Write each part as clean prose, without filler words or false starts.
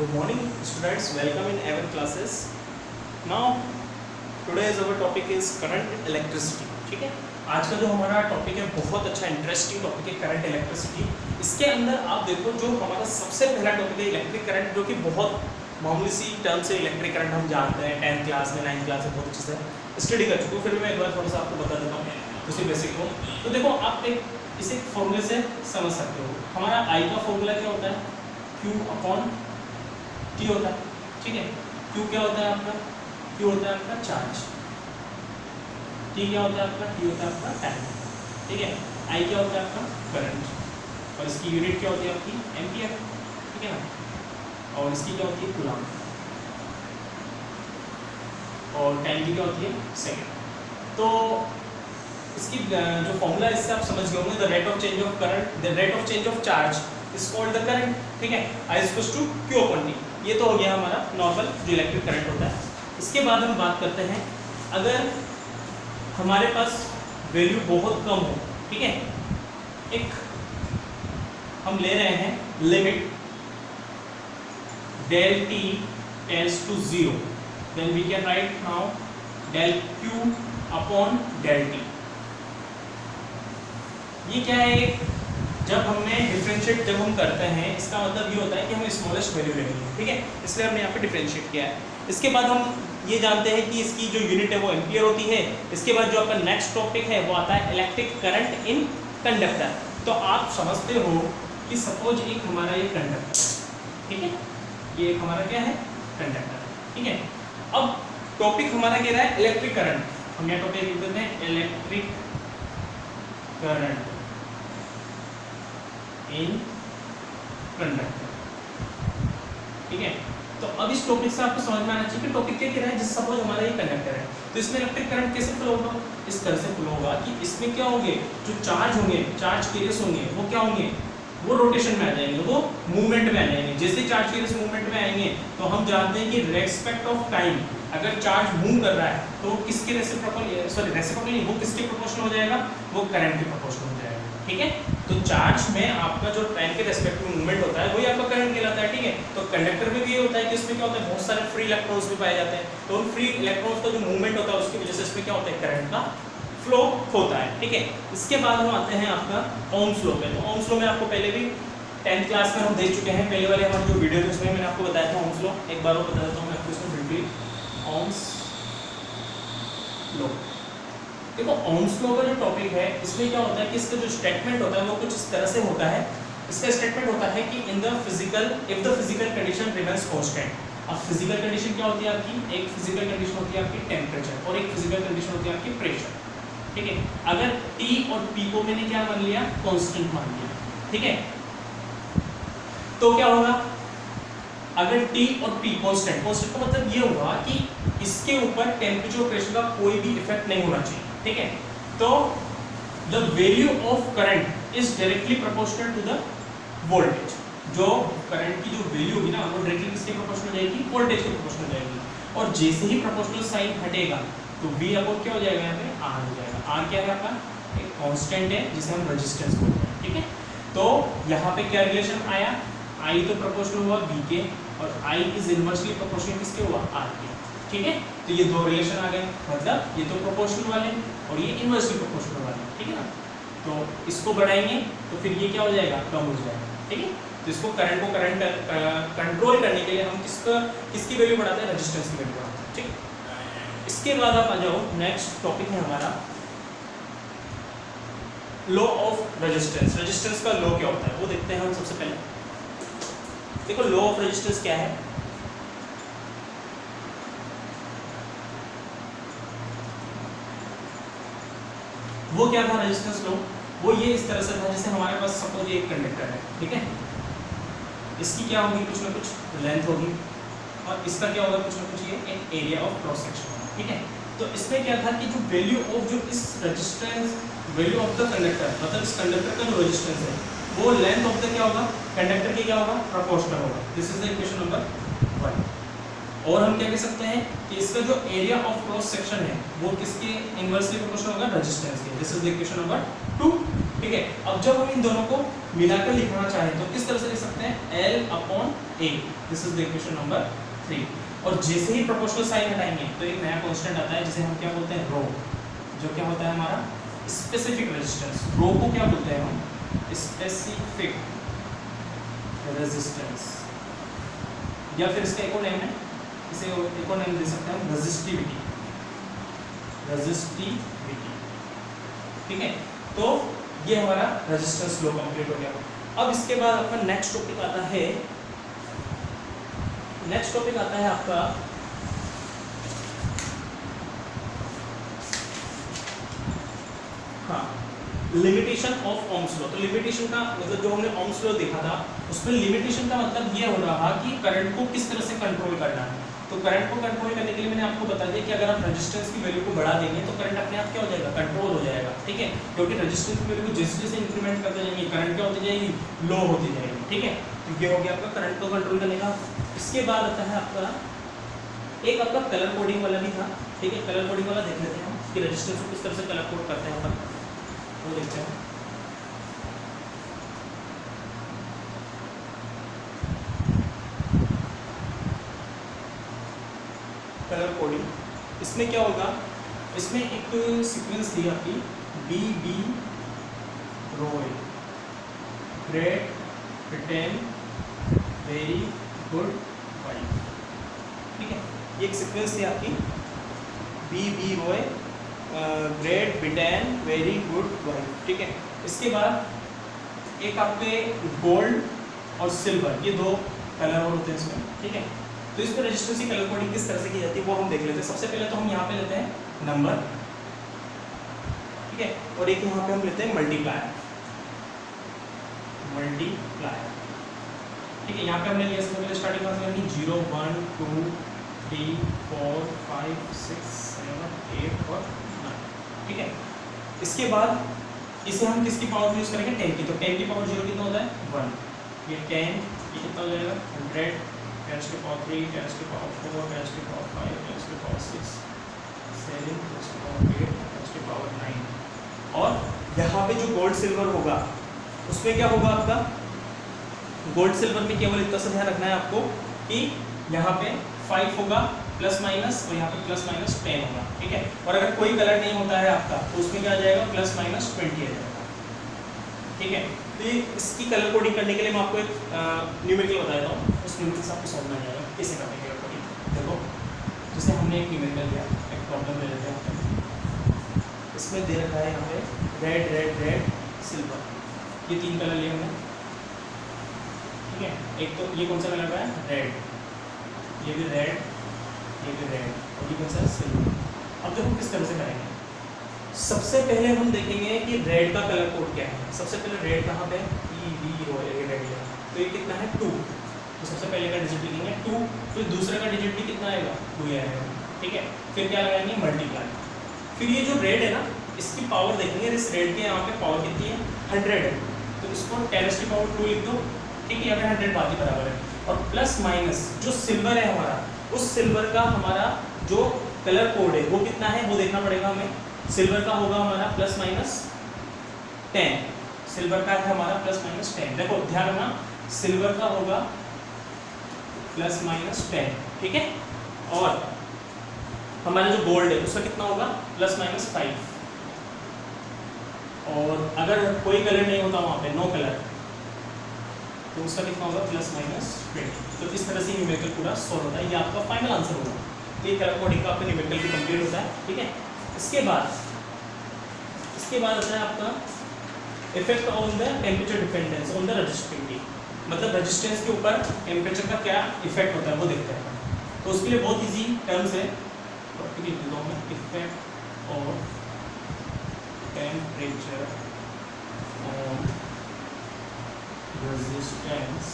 Good morning students, welcome in our classes. Now today's our topic is current electricity. ठीक है, आज का जो हमारा टॉपिक है बहुत अच्छा इंटरेस्टिंग टॉपिक है करंट इलेक्ट्रिसिटी। इसके अंदर आप देखो जो हमारा सबसे पहला टॉपिक है इलेक्ट्रिक करंट, जो कि बहुत मामूली सी टर्म से इलेक्ट्रिक करंट हम जानते हैं 10th क्लास में 9th क्लास में बहुत अच्छे से स्टडी कर चुके हो, फिर भी मैं एक बार थोड़ा सा आपको बता देता हूँ उसी बेसिक को। तो देखो आप इसे फॉर्मूले से समझ सकते हो। हमारा आई का फॉर्मूला क्या होता है, Q अपॉन T होता है। ठीक है, Q क्या होता है आपका, Q होता है आपका चार्ज, T क्या होता है आपका, T होता है आपका टाइम। ठीक है, I क्या होता है आपका करंट, और इसकी यूनिट क्या होती है आपकी एम्पियर। ठीक है ना, और इसकी क्या होती है कूलम, और टाइम की क्या होती है सेकंड। तो इसकी जो फॉर्मूला इससे आप समझ गए होंगे, the rate of change of current, the rate of change of charge is called the current. ठीक है, I equals to Q upon T। ये तो हो गया हमारा नॉर्मल जो इलेक्ट्रिक करंट होता है। इसके बाद हम बात करते हैं, अगर हमारे पास वैल्यू बहुत कम हो, ठीक है, एक हम ले रहे हैं limit del t tends to 0, then we can write now del q upon del t। ये क्या है, जब हमने डिफरेंशिएट जब हम करते हैं इसका मतलब ये होता है कि हमें स्मॉलेस्ट वैल्यू लेनी है। ठीक है, इसलिए हमने यहाँ पे डिफरेंशिएट किया है। इसके बाद हम ये जानते हैं कि इसकी जो यूनिट है वो एम्पियर होती है। इसके बाद जो आपका नेक्स्ट टॉपिक है वो आता है इलेक्ट्रिक करंट इन कंडक्टर। तो आप समझते हो कि सपोज एक हमारा ये कंडक्टर, ठीक है, ये एक हमारा क्या है कंडक्टर। ठीक है, अब टॉपिक हमारा क्या रहा है इलेक्ट्रिक करंट। हम यहाँ टॉपिक लिख देते हैं इलेक्ट्रिक करंट इन कंडक्टर। ठीक है, तो अब इस टॉपिक से आपको समझ में आना चाहिए कि टॉपिक क्या कह रहा है। जैसे सपोज हमारा ये कंडक्टर है, तो इसमें इलेक्ट्रिक करंट कैसे फ्लो होगा, इस तरह से फ्लो होगा कि इसमें क्या होंगे, जो चार्ज होंगे, चार्ज केरियर्स होंगे, वो क्या होंगे, वो रोटेशन में आ जाएंगे, वो मूवमेंट में आ जाएंगे। जैसे चार्ज केरियर्स मूवमेंट में आएंगे तो हम जानते हैं कि रेस्पेक्ट ऑफ टाइम अगर चार्ज मूव कर रहा है तो किसके रेसिप्रोकल नहीं, वो किसके प्रोपोर्शनल हो जाएगा, वो करंट के प्रोपोर्शनल हो जाएगा। ठीक है, तो चार्ज में आपका जो टाइम के रेस्पेक्ट में मूवमेंट होता है वही आपका करंट कहलाता है। ठीक है, तो कंडक्टर में भी ये होता है कि इसमें क्या होता है, बहुत सारे फ्री इलेक्ट्रॉन्स भी पाए जाते हैं। तो उन फ्री इलेक्ट्रॉन्स का जो मूवमेंट होता है उसकी वजह से इसमें क्या होता है, करंट का फ्लो होता है। ठीक है, इसके बाद हम आते हैं आपका ओम्स लॉ पे। तो ओम्स लॉ में आपको पहले भी 10th क्लास में हम देख चुके हैं, पहले वाले हमारे जो वीडियो थे उसमें मैंने आपको बताया था ओम्स लॉ। एक बार और बता देता हूँ मैं आपको इसमें ब्रीफली। ओम्स लॉ, देखो ओम्स लॉ का जो टॉपिक है इसमें क्या होता है कि इसका जो स्टेटमेंट होता है वो कुछ इस तरह से होता है। इसका स्टेटमेंट होता है कि in the physical, if the physical condition remains constant. अब फिजिकल कंडीशन क्या होती है आपकी, एक फिजिकल कंडीशन होती है आपकी टेम्परेचर और एक फिजिकल कंडीशन होती है आपकी प्रेशर। ठीक है, अगर T और P को मैंने क्या मान लिया, कांस्टेंट मान लिया। ठीक है, तो क्या होगा, अगर T और P कांस्टेंट, कांस्टेंट का मतलब ये होगा कि इसके ऊपर टेम्परेचर और प्रेशर का कोई भी इफेक्ट नहीं होना चाहिए। ठीक है, तो the value of current is directly proportional to the voltage. जो करंट की जो वैल्यू होगी ना वो डायरेक्टली किसके प्रोपोर्शनल जाएगी, वोल्टेज के प्रोपोर्शनल जाएगी। और जैसे ही प्रोपोर्शनल साइन हटेगा तो V अपॉन क्या हो जाएगा, यहाँ पे R हो जाएगा। R क्या है आपका, एक कांस्टेंट है जिसे हम रेजिस्टेंस बोलते हैं। ठीक है, तो यहाँ पे क्या रिलेशन आया, I तो प्रोपोर्शनल हुआ V के और I इज इनवर्सली प्रोपोर्शनल किसके हुआ, R के। ठीक है, तो ये दो रिलेशन आ गए, मतलब ये तो प्रोपोर्शनल वाले और ये इनवर्सली प्रोपोर्शनल वाले। ठीक है ना, तो इसको बढ़ाएंगे तो फिर ये क्या हो जाएगा, कम हो जाएगा। ठीक है, तो इसको करंट को कंट्रोल करने के लिए हम किसकी वैल्यू बढ़ाते हैं, रेजिस्टेंस की वैल्यू बढ़ाते हैं। ठीक है, इसके बाद आप आ जाओ, नेक्स्ट टॉपिक है हमारा लॉ ऑफ रेजिस्टेंस। रेजिस्टेंस का लॉ क्या होता है वो देखते हैं हम सबसे पहले। देखो लॉ ऑफ रेजिस्टेंस क्या है, वो क्या था रेजिस्टेंस लॉ, वो ये इस तरह से था, जैसे हमारे पास सपोज ये एक कंडक्टर है। ठीक है, इसकी क्या होगी, कुछ ना कुछ लेंथ होगी और इसका क्या होगा, कुछ ना कुछ ये एक एरिया ऑफ क्रॉस सेक्शन होगा। ठीक है, तो इसमें क्या था कि जो वैल्यू ऑफ जो इस resistance, value of the conductor, मतलब इस कंडक्टर का जो रेजिस्टेंस है वो लेंथ ऑफ द क्या होगा, कंडक्टर की क्या होगा, प्रोपोर्शनल होगा। This is the equation number 1। और हम क्या कह सकते हैं कि इसका जो एरिया ऑफ क्रॉस सेक्शन है वो किसके इनवर्सली प्रोपोर्शनल होगा, रेजिस्टेंस के। This is the equation number 2। ठीक है। अब जब हम इन दोनों को मिलाकर लिखना चाहें तो किस तरह से लिख सकते हैं, L/A, this is the equation number 3। और जैसे ही प्रोपोर्शनल साइन हटाएंगे तो एक नया कांस्टेंट आता है जिसे हम क्या बोलते हैं, रो, जो क्या होता है हमारा स्पेसिफिक रेजिस्टेंस। रो को क्या बोलते हैं हम, स्पेसिफिक रेजिस्टेंस, या फिर इसका एक और नेम है, इसे एक और नेम दे सकते हैं रेजिस्टिविटी, रेजिस्टिविटी, ठीक है। तो ये हमारा रेजिस्टेंस लो कंप्लीट हो गया। अब इसके बाद आपका नेक्स्ट टॉपिक आता है, नेक्स्ट टॉपिक आता है आपका हाँ लिमिटेशन ऑफ ओम्स लॉ। तो लिमिटेशन का मतलब जो हमने ओम्स लॉ देखा था उसमें लिमिटेशन का मतलब ये हो रहा कि करंट को किस तरह से कंट्रोल करना है। तो करंट को कंट्रोल करने के लिए मैंने आपको बता दिया कि अगर आप रेजिस्टेंस की वैल्यू को बढ़ा देंगे तो करंट अपने आप क्या हो जाएगा, कंट्रोल हो जाएगा, ठीक है। क्योंकि रेजिस्टेंस की वैल्यू को जैसे जैसे इंक्रीमेंट करते जाएंगे करंट क्या होती जाएगी, लो होती जाएगी, ठीक है। तो ये हो गया आपका करंट को कंट्रोल करने का। इसके बाद आता है आपका एक आपका कलर कोडिंग वाला भी था, ठीक है। कलर कोडिंग वाला देख लेते हैं हम कि रेजिस्टेंस को किस तरह से कलर कोड करते हैं अपन, वो देखते हैं। कलर कोडिंग इसमें क्या होगा, इसमें एक सीक्वेंस थी आपकी BB Roy, Great Britain, very good wife, ठीक है। ये एक सीक्वेंस थी आपकी BB Roy, Great Britain, very good wife, ठीक है। इसके बाद एक आपके गोल्ड और सिल्वर, ये दो कलर और होते हैं इसमें, ठीक है। तो इसमें रेजिस्टेंस की कलर कोडिंग किस तरह से की जाती है वो हम देख लेते हैं। सबसे पहले तो हम यहाँ पे लेते हैं नंबर, ठीक है, और एक यहाँ पे हम लेते हैं मल्टीप्लायर, मल्टीप्लायर, ठीक है। यहाँ पे हमने लिया सबसे पहले स्टार्टिंग में हमने 0 1 2 3 4 5 6 7 8 और 9, ठीक है। इसके बाद इसे हम किसकी पावर में यूज करेंगे, 10 की। तो 10 की पावर 0 कितना होता है 1, ये 10, ये कितना हो जाएगा 100, 10 की पावर 3, 10 की पावर 4, 10 की पावर 5, 10 की पावर 6 7, 10 की पावर 8, 10 की पावर 9। और यहाँ पे जो गोल्ड सिल्वर होगा उसमें क्या होगा आपका, गोल्ड सिल्वर में केवल इतना सा ध्यान रखना है आपको कि यहाँ पे 5 होगा प्लस माइनस, और यहाँ पे प्लस माइनस 10 होगा, ठीक है। और अगर कोई कलर नहीं होता है आपका तो उसमें क्या आ जाएगा प्लस माइनस 20 आ जाएगा, ठीक है। तो ये इसकी कलर कोडिंग करने के लिए मैं आपको एक न्यूमेरिकल बता देता हूँ, उस न्यूमेरिकल से आपको समझ में आ जाएगा कैसे करने की कलर कोडिंग। देखो जैसे हमने एक न्यूमेरिकल लिया, एक प्रॉब्लम ले लेते हैं, इसमें दे रखा है यहाँ पे रेड रेड रेड सिल्वर, ये 3 कलर लिए हमने, ठीक है। एक तो ये कौन सा कलर का है, रेड, ये भी रेड, ये भी रेड, और ये कौन सा सिल्वर। अब देखो किस तरह से करेंगे। सबसे पहले हम देखेंगे कि रेड का कलर कोड क्या है। सबसे पहले रेड कहाँ पे, BB रेड है, तो ये कितना है 2, तो सबसे पहले का डिजिट लिखेंगे 2, फिर दूसरे का डिजिट भी कितना आएगा 2 आएगा, ठीक है। फिर क्या लगाएंगे मल्टीप्लाई, फिर ये जो रेड है ना इसकी पावर देखेंगे, इस रेड के यहाँ पे पावर कितनी है 100 है, तो इसको 10 की पावर 2 लिख दो, ठीक है, यहाँ पे 100 बाकी बराबर है। और प्लस माइनस जो सिल्वर है हमारा, उस सिल्वर का हमारा जो कलर कोड है वो कितना है वो देखना पड़ेगा हमें। सिल्वर का होगा हमारा प्लस माइनस 10, सिल्वर का है हमारा प्लस माइनस 10। देखो ध्यान रखना, सिल्वर का होगा प्लस माइनस 10, ठीक है। और हमारा जो गोल्ड है उसका कितना होगा प्लस माइनस 5, और अगर कोई कलर नहीं होता वहाँ पे, नो कलर, तो उसका कितना होगा प्लस माइनस 20। तो इस तरह से न्यूमेरिकल पूरा सॉल्व होता है, ये आपका फाइनल आंसर होगा। तो ये कलर कोडिंग का आपका न्यूमेरिकल भी कंप्लीट होता है, ठीक है। इसके बाद आता है आपका effect on the temperature dependence on the resistivity, मतलब रेजिस्टेंस के ऊपर टेम्परेचर का क्या इफेक्ट होता है वो देखते हैं। तो उसके लिए बहुत इजी टर्म्स है, effect of temperature on resistance.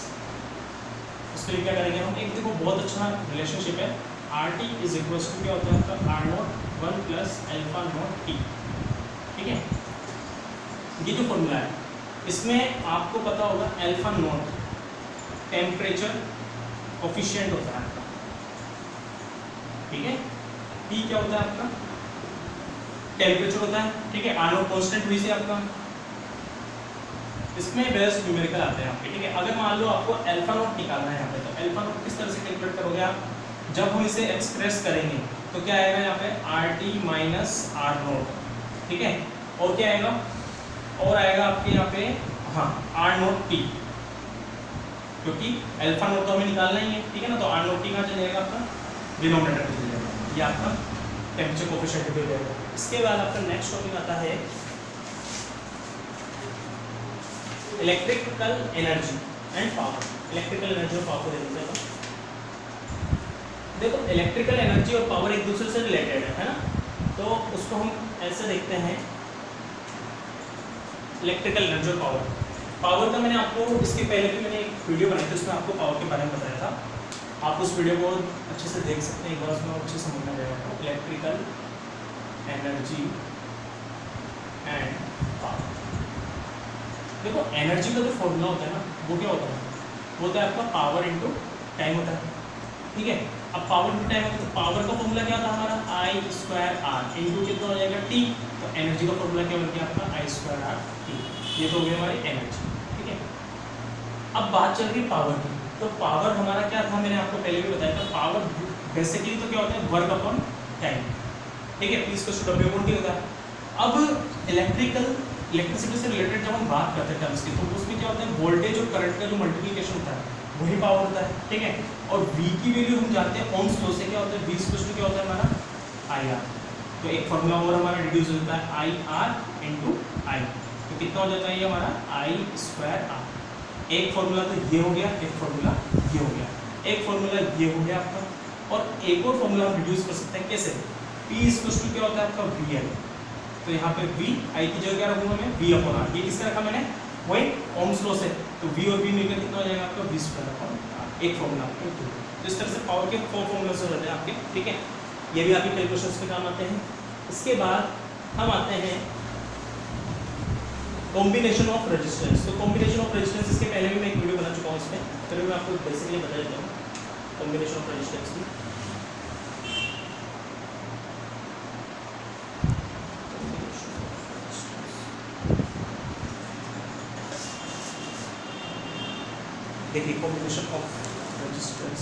उसके लिए क्या करेंगे हम, एक देखो बहुत अच्छा रिलेशनशिप है, RT इज इक्वल टू क्या होता है आपका R0 1 plus alpha not T, ठीक है। ये जो फॉर्मूला है इसमें आपको पता होगा अल्फा नॉट टेम्परेचर कोफिशिएंट होता है आपका, ठीक है। T क्या होता है आपका टेम्परेचर होता है, ठीक है। R0 कांस्टेंट हुई से आपका इसमें बेस्ट न्यूमेरिकल आते हैं आपके, ठीक है। अगर मान लो आपको अल्फा नोट निकालना है यहाँ पे, तो अल्फा नोट किस तरह से कैलकुलेट करोगे आप, जब हम इसे एक्सप्रेस करेंगे तो क्या आएगा यहाँ पे R T minus R naught, ठीक है। और क्या आएगा, और आएगा आपके यहाँ पे हाँ आर नोट टी, क्योंकि अल्फा नोट तो हमें निकालना ही है, ठीक है ना। तो आर नोट टी कहाँ चले जाएगा आपका, डिनोमिनेटर पे चले जाएगा, ये आपका टेम्परेचर कोफिशिएंट हो जाएगा। इसके बाद आपका नेक्स्ट टॉपिक आता है electrical energy and power. Electrical energy और पावर को देखो, इलेक्ट्रिकल एनर्जी और पावर एक दूसरे से रिलेटेड है ना। तो उसको हम ऐसे देखते हैं, इलेक्ट्रिकल एनर्जी और पावर का मैंने आपको इसके पहले भी मैंने एक वीडियो बनाई थी, उसमें आपको पावर के बारे में बताया था। आप उस वीडियो को अच्छे से देख सकते हैं, एक बार उसमें अच्छे से समझना जाएगा। इलेक्ट्रिकल एनर्जी एंड पावर, देखो एनर्जी का जो फॉर्मूला होता है ना, वो क्या होता है, वो होता है आपका पावर इनटू टाइम होता है, ठीक है। अब पावर इनटू टाइम होता है, तो पावर का फॉर्मूला क्या होता है हमारा, आई स्क्वायर आर इनटू कितना हो जाएगा टी। तो एनर्जी का फॉर्मूला क्या बन गया आपका, आई स्क्वायर आर टी। ये तो हो गई हमारी एनर्जी, ठीक है। अब बात चल रही है पावर की। तो पावर हमारा क्या था, मैंने आपको पहले भी बताया था, पावर बेसिकली तो क्या होता है, वर्क अपॉन टाइम, ठीक है। P equals to W upon T होता है। अब इलेक्ट्रिसिटी से रिलेटेड जब हम बात करते हैं टर्म्स की, तो उसमें क्या होता है, वोल्टेज और करंट का जो मल्टीप्लिकेशन होता है वही पावर होता है, ठीक है। और V की वैल्यू हम जानते हैं ओम्स लॉ से, क्या होता है, V इक्वल्स टू क्या होता है हमारा आई आर। तो एक फॉर्मूला और हमारा रिड्यूस हो जाता है आई आर इंटू आई। तो कितना हो जाता है ये हमारा आई स्क्वायर आर। एक फॉर्मूला तो ये हो गया, एक फॉर्मूला ये हो गया, एक फॉर्मूला ये हो गया आपका, और एक और फॉर्मूला हम रिड्यूस कर सकते हैं कैसे, P इक्वल्स टू क्या होता है आपका वी एल। तो यहाँ पे V आई की जगह क्या रखूंगा मैं, V अपॉन आर। ये किससे रखा मैंने, वही ओम्स लॉ से। तो V और V मिलकर कितना हो जाएगा आपका, V स्क्वायर अपॉन आर। एक फॉर्मूला आपका। तो इस तरह से पावर के 4 फॉर्मूलास हो जाते हैं आपके, ठीक है। ये भी आपके कैलकुलेशंस में काम आते हैं। इसके बाद हम आते हैं कॉम्बिनेशन ऑफ रेजिस्टेंस। तो कॉम्बिनेशन ऑफ रेजिस्टेंस, इसके पहले भी मैं एक वीडियो बना चुका हूँ इसमें, फिर मैं आपको बेसिकली बता देता हूँ कॉम्बिनेशन ऑफ रेजिस्टेंस की। देखिए कॉम्बिनेशन ऑफ रेजिस्टेंस,